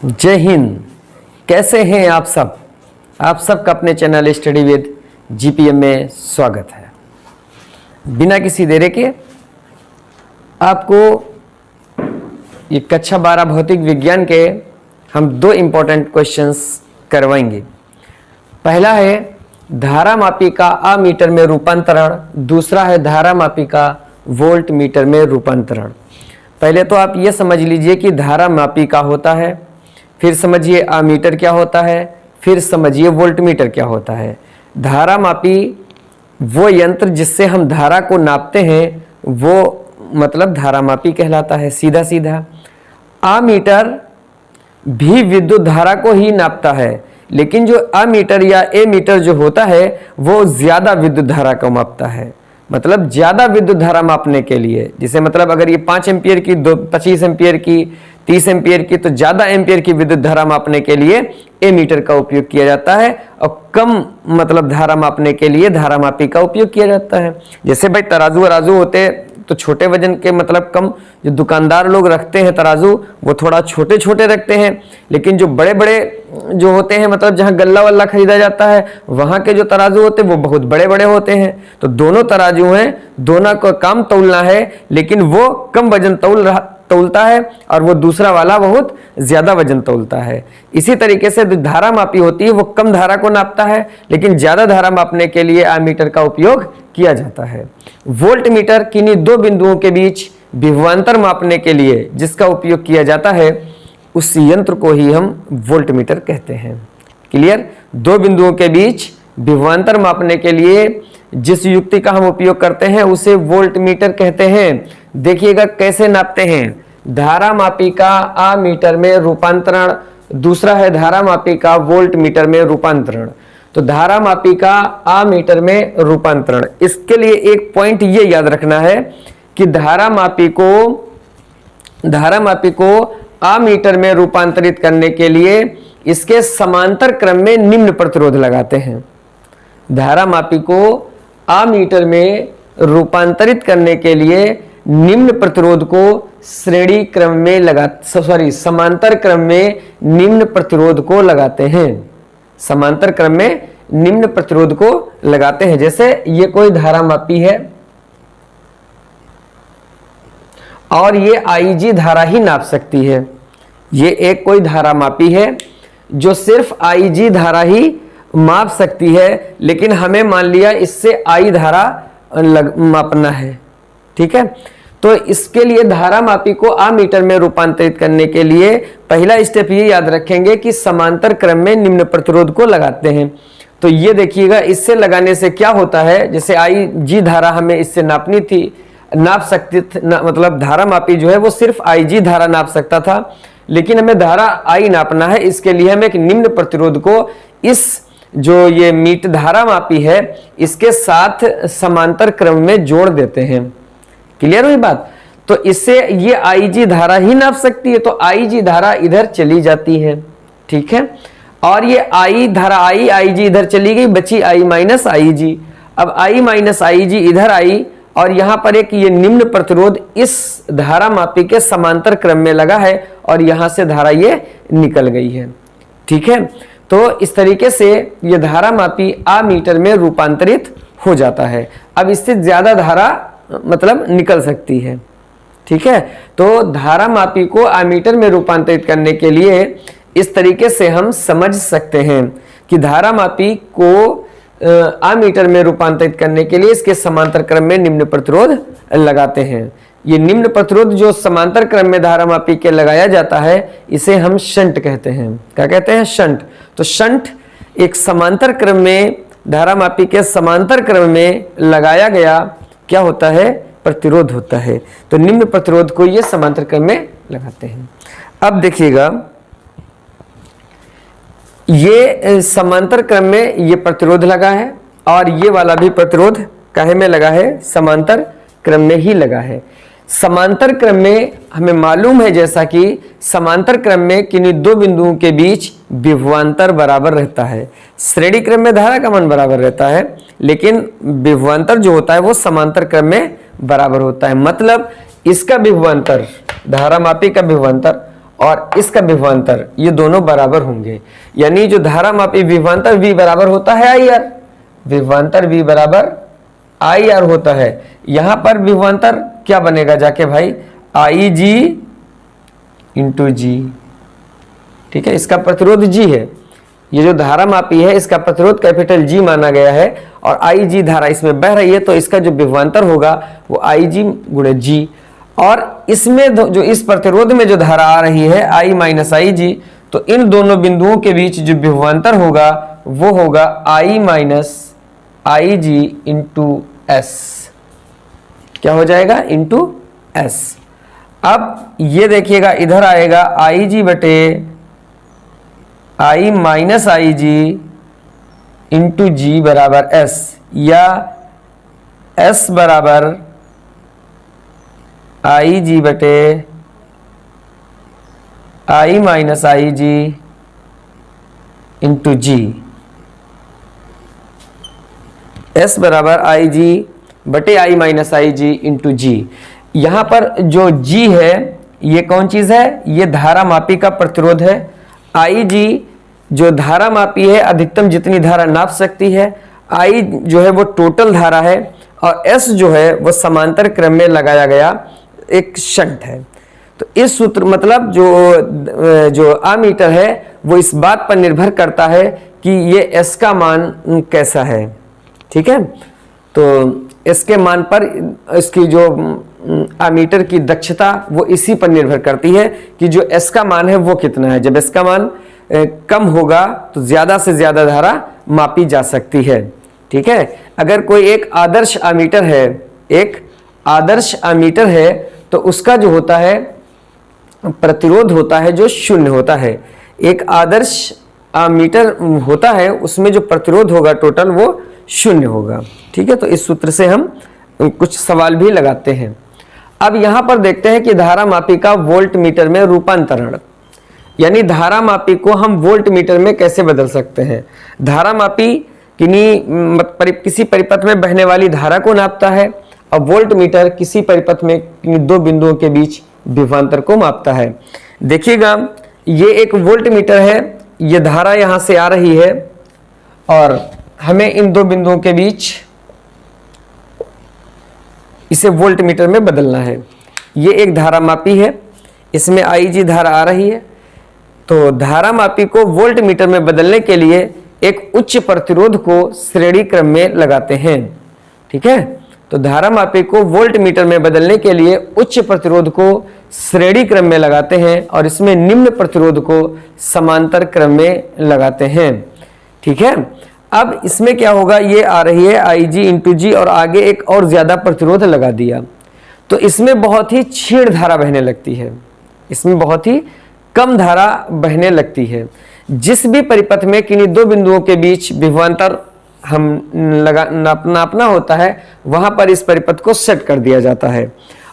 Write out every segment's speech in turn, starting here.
जय हिंद। कैसे हैं आप सब? आप सबका अपने चैनल स्टडी विद जीपीएम में स्वागत है। बिना किसी देरी के आपको ये कक्षा 12 भौतिक विज्ञान के हम दो इम्पोर्टेंट क्वेश्चंस करवाएंगे। पहला है धारामापी का अमीटर में रूपांतरण, दूसरा है धारामापी का वोल्ट मीटर में रूपांतरण। पहले तो आप ये समझ लीजिए कि धारामापी का होता है, फिर समझिए अमीटर क्या होता है, फिर समझिए वोल्ट मीटर क्या होता है। धारामापी वो यंत्र जिससे हम धारा को नापते हैं, वो मतलब धारामापी कहलाता है सीधा सीधा। अमीटर भी विद्युत धारा को ही नापता है, लेकिन जो अमीटर या एमीटर जो होता है वो ज़्यादा विद्युत धारा को मापता है। मतलब ज़्यादा विद्युत धारा मापने के लिए, जिसे मतलब अगर ये 5 एम्पियर की 25 एम्पियर की 30 एम्पियर की, तो ज़्यादा एम्पियर की विद्युत धारा मापने के लिए एमीटर का उपयोग किया जाता है, और कम मतलब धारा मापने के लिए धारामापी का उपयोग किया जाता है। जैसे भाई तराजू वराजू होते तो छोटे वजन के मतलब कम, जो दुकानदार लोग रखते हैं तराजू वो थोड़ा छोटे छोटे रखते हैं, लेकिन जो बड़े बड़े जो होते हैं मतलब जहाँ गल्ला वल्ला खरीदा जाता है वहाँ के जो तराजू होते हैं वो बहुत बड़े बड़े होते हैं। तो दोनों तराजू हैं, दोनों का काम तौलना है, लेकिन वो कम वजन तौलता है और वो दूसरा वाला बहुत ज्यादा वजन तौलता है। इसी तरीके से धारा मापी होती है वो कम धारा को नापता है, लेकिन ज्यादा धारा मापने के लिए एमीटर का उपयोग किया जाता है। वोल्ट मीटर किन्हीं दो बिंदुओं के बीच विभवांतर मापने के लिए जिसका उपयोग किया जाता है, उस यंत्र को ही हम वोल्ट मीटर कहते हैं। क्लियर? दो बिंदुओं के बीच विभवांतर मापने के लिए जिस युक्ति का हम उपयोग करते हैं उसे वोल्ट मीटर कहते हैं। देखिएगा कैसे नापते हैं। धारामापी का अमीटर में रूपांतरण, दूसरा है धारामापी का वोल्ट मीटर में रूपांतरण। तो धारामापी का अमीटर में रूपांतरण, इसके लिए एक पॉइंट ये याद रखना है कि धारामापी को अमीटर में रूपांतरित करने के लिए इसके समांतर क्रम में निम्न प्रतिरोध लगाते हैं। धारामापी को अमीटर में रूपांतरित करने के लिए निम्न प्रतिरोध को श्रेणी क्रम में समांतर क्रम में निम्न प्रतिरोध को लगाते हैं। समांतर क्रम में निम्न प्रतिरोध को लगाते हैं। जैसे ये कोई धारामापी है और ये IG धारा ही नाप सकती है। ये एक कोई धारामापी है जो सिर्फ IG धारा ही माप सकती है, लेकिन हमें मान लिया इससे I धारा मापना है। ठीक है, तो इसके लिए धारामापी को अमीटर में रूपांतरित करने के लिए पहला स्टेप ये याद रखेंगे कि समांतर क्रम में निम्न प्रतिरोध को लगाते हैं। तो ये देखिएगा, इससे लगाने से क्या होता है, जैसे IG धारा हमें इससे नापनी थी, नाप सकती मतलब धारामापी जो है वो सिर्फ IG धारा नाप सकता था, लेकिन हमें धारा I नापना है। इसके लिए हम एक निम्न प्रतिरोध को इस जो ये मीट धारामापी है इसके साथ समांतर क्रम में जोड़ देते हैं। क्लियर हुई बात? तो इससे ये IG धारा ही नाप सकती है, तो IG धारा इधर चली जाती है। ठीक है, और ये I धारा IG इधर चली गई, बची I माइनस IG। अब I माइनस IG इधर आई, और यहां पर एक ये निम्न प्रतिरोध इस धारामापी के समांतर क्रम में लगा है और यहां से धारा ये निकल गई है। ठीक है, तो इस तरीके से ये धारामापी अमीटर में रूपांतरित हो जाता है। अब इससे ज्यादा धारा मतलब निकल सकती है। ठीक है, तो धारामापी को अमीटर में रूपांतरित करने के लिए इस तरीके से हम समझ सकते हैं कि धारामापी को अमीटर में रूपांतरित करने के लिए इसके समांतर क्रम में निम्न प्रतिरोध लगाते हैं। ये निम्न प्रतिरोध जो समांतर क्रम में धारामापी के लगाया जाता है इसे हम शंट कहते हैं। क्या कहते हैं? शंट। तो शंट एक समांतर क्रम में धारामापी के समांतर क्रम में लगाया गया क्या होता है? प्रतिरोध होता है। तो निम्न प्रतिरोध को ये समांतर क्रम में लगाते हैं। अब देखिएगा, ये समांतर क्रम में ये प्रतिरोध लगा है और ये वाला भी प्रतिरोध काहे में लगा है? समांतर क्रम में ही लगा है। समांतर क्रम में हमें मालूम है जैसा कि समांतर क्रम में किन्हीं दो बिंदुओं के बीच विभवांतर बराबर रहता है। श्रेणी क्रम में धारा का मान बराबर रहता है, लेकिन विभवांतर जो होता है वो समांतर क्रम में बराबर होता है। मतलब इसका विभवांतर, धारामापी का विभवांतर और इसका विभवांतर, ये दोनों बराबर होंगे। यानी जो धारा मापी विभवांतर V बराबर होता है IR, विभवांतर V बराबर IR होता है। यहां पर विभवांतर क्या बनेगा जाके भाई, IG इंटू जी। ठीक है, इसका प्रतिरोध G है, ये जो धारा मापी है इसका प्रतिरोध कैपिटल G माना गया है और IG धारा इसमें बह रही है, तो इसका जो विभवांतर होगा वो IG गुणे G। और इसमें जो इस प्रतिरोध में जो धारा आ रही है I माइनस IG, तो इन दोनों बिंदुओं के बीच जो विभवांतर होगा वो होगा I minus IG into S. क्या हो जाएगा, इंटू एस। अब ये देखिएगा इधर आएगा IG बटे I minus IG into G बराबर एस, या एस बराबर IG बटे I minus IG into G. S बराबर IG बटे I minus IG into G. यहाँ पर जो G है ये कौन चीज़ है, ये धारा मापी का प्रतिरोध है। IG जो धारा मापी है, अधिकतम जितनी धारा नाप सकती है। I जो है वो टोटल धारा है और S जो है वो समांतर क्रम में लगाया गया एक शंट है। तो इस सूत्र मतलब जो अमीटर है वो इस बात पर निर्भर करता है कि ये S का मान कैसा है। ठीक है, तो इसके मान पर इसकी जो अमीटर की दक्षता वो इसी पर निर्भर करती है कि जो S का मान है वो कितना है। जब S का मान कम होगा तो ज़्यादा से ज़्यादा धारा मापी जा सकती है। ठीक है, अगर कोई एक आदर्श अमीटर है, एक आदर्श अमीटर है, तो उसका जो होता है प्रतिरोध होता है जो शून्य होता है। एक आदर्श अमीटर होता है उसमें जो प्रतिरोध होगा टोटल वो शून्य होगा। ठीक है, तो इस सूत्र से हम कुछ सवाल भी लगाते हैं। अब यहाँ पर देखते हैं कि धारा मापी का वोल्ट मीटर में रूपांतरण, यानी धारा मापी को हम वोल्ट मीटर में कैसे बदल सकते हैं। धारा मापी किसी परिपथ में बहने वाली धारा को नापता है और वोल्ट मीटर किसी परिपथ में दो बिंदुओं के बीच विभवांतर को मापता है। देखिएगा ये एक वोल्ट मीटर है, ये धारा यहाँ से आ रही है और हमें इन दो बिंदुओं के बीच इसे वोल्ट मीटर में बदलना है। ये एक धारा मापी है, इसमें IG धारा आ रही है। तो धारा मापी को वोल्ट मीटर में बदलने के लिए एक उच्च प्रतिरोध को श्रेणी क्रम में लगाते हैं। ठीक है, तो धारा मापी को वोल्ट मीटर में बदलने के लिए उच्च प्रतिरोध को श्रेणी क्रम में लगाते हैं और इसमें निम्न प्रतिरोध को समांतर क्रम में लगाते हैं। ठीक है, अब इसमें क्या होगा, ये आ रही है IG इंटू जी और आगे एक और ज्यादा प्रतिरोध लगा दिया, तो इसमें बहुत ही क्षीण धारा बहने लगती है, इसमें बहुत ही कम धारा बहने लगती है। जिस भी परिपथ में किन्हीं दो बिंदुओं के बीच विभवांतर हम नापना होता है वहां पर इस परिपथ को सेट कर दिया जाता है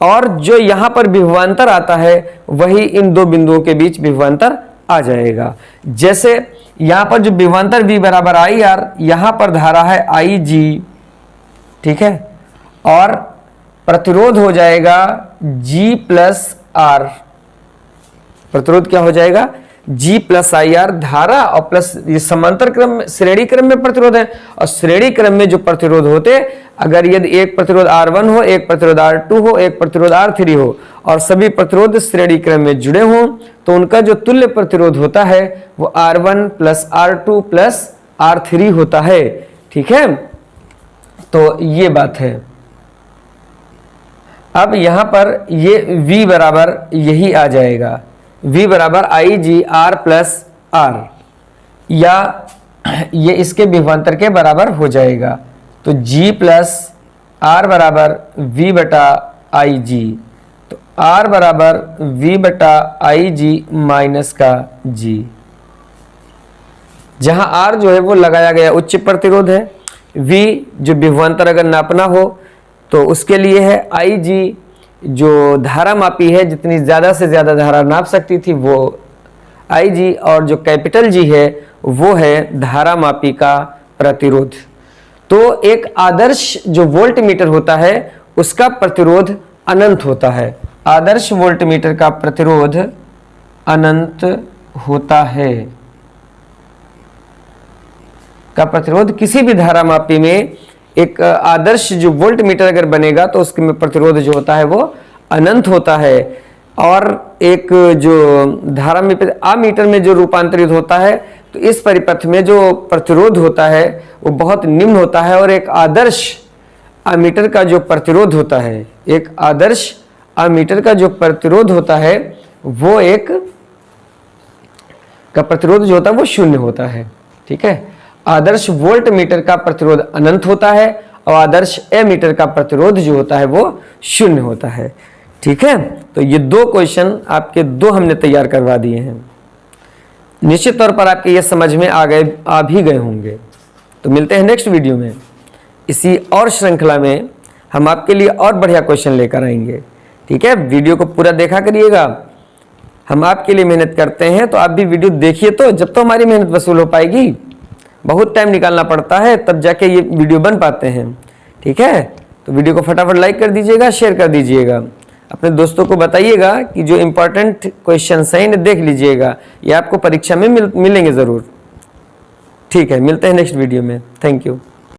और जो यहाँ पर विभवांतर आता है वही इन दो बिंदुओं के बीच विभवांतर आ जाएगा। जैसे यहाँ पर जो विभवांतर V बराबर IR, यहाँ पर धारा है IG। ठीक है, और प्रतिरोध हो जाएगा G प्लस R। प्रतिरोध क्या हो जाएगा, G प्लस IR धारा और प्लस ये समांतर क्रम में श्रेणी क्रम में प्रतिरोध है और श्रेणी क्रम में जो प्रतिरोध होते, अगर यदि एक प्रतिरोध R1 हो, एक प्रतिरोध R2 हो, एक प्रतिरोध R3 हो और सभी प्रतिरोध श्रेणी क्रम में जुड़े हों तो उनका जो तुल्य प्रतिरोध होता है वो R1 plus R2 plus R3 होता है। ठीक है, तो ये बात है। अब यहां पर ये V बराबर यही आ जाएगा, V बराबर IG R प्लस R, या ये इसके विभवांतर के बराबर हो जाएगा। तो G प्लस R बराबर V बटा IG, तो R बराबर V बटा IG माइनस का G। जहां R जो है वो लगाया गया उच्च प्रतिरोध है, V जो विभवांतर अगर नापना हो तो उसके लिए है, IG जो धारा मापी है जितनी ज़्यादा से ज़्यादा धारा नाप सकती थी वो IG, और जो कैपिटल G है वो है धारा मापी का प्रतिरोध। तो एक आदर्श जो वोल्ट मीटर होता है उसका प्रतिरोध अनंत होता है। आदर्श वोल्ट मीटर का प्रतिरोध अनंत होता है का प्रतिरोध, किसी भी धारा मापी में एक आदर्श जो वोल्ट मीटर अगर बनेगा तो उसके में प्रतिरोध जो होता है वो अनंत होता है। और एक जो धारा में अमीटर में जो रूपांतरित होता है तो इस परिपथ में जो प्रतिरोध होता है वो बहुत निम्न होता है। और एक आदर्श अमीटर का जो प्रतिरोध होता है, एक आदर्श अमीटर का जो प्रतिरोध होता है वो एक का प्रतिरोध जो होता है वो शून्य होता है। ठीक है, आदर्श वोल्ट मीटर का प्रतिरोध अनंत होता है और आदर्श एमीटर का प्रतिरोध जो होता है वो शून्य होता है। ठीक है, तो ये दो क्वेश्चन आपके दो हमने तैयार करवा दिए हैं। निश्चित तौर पर आपके ये समझ में आ भी गए होंगे। तो मिलते हैं नेक्स्ट वीडियो में, इसी और श्रृंखला में हम आपके लिए और बढ़िया क्वेश्चन लेकर आएंगे। ठीक है, वीडियो को पूरा देखा करिएगा, हम आपके लिए मेहनत करते हैं तो आप भी वीडियो देखिए, तो जब तो हमारी मेहनत वसूल हो पाएगी। बहुत टाइम निकालना पड़ता है तब जाके ये वीडियो बन पाते हैं। ठीक है, तो वीडियो को फटाफट लाइक कर दीजिएगा, शेयर कर दीजिएगा, अपने दोस्तों को बताइएगा कि जो इम्पोर्टेंट क्वेश्चन हैं इन्हें देख लीजिएगा, ये आपको परीक्षा में मिलेंगे ज़रूर। ठीक है, मिलते हैं नेक्स्ट वीडियो में। Thank you.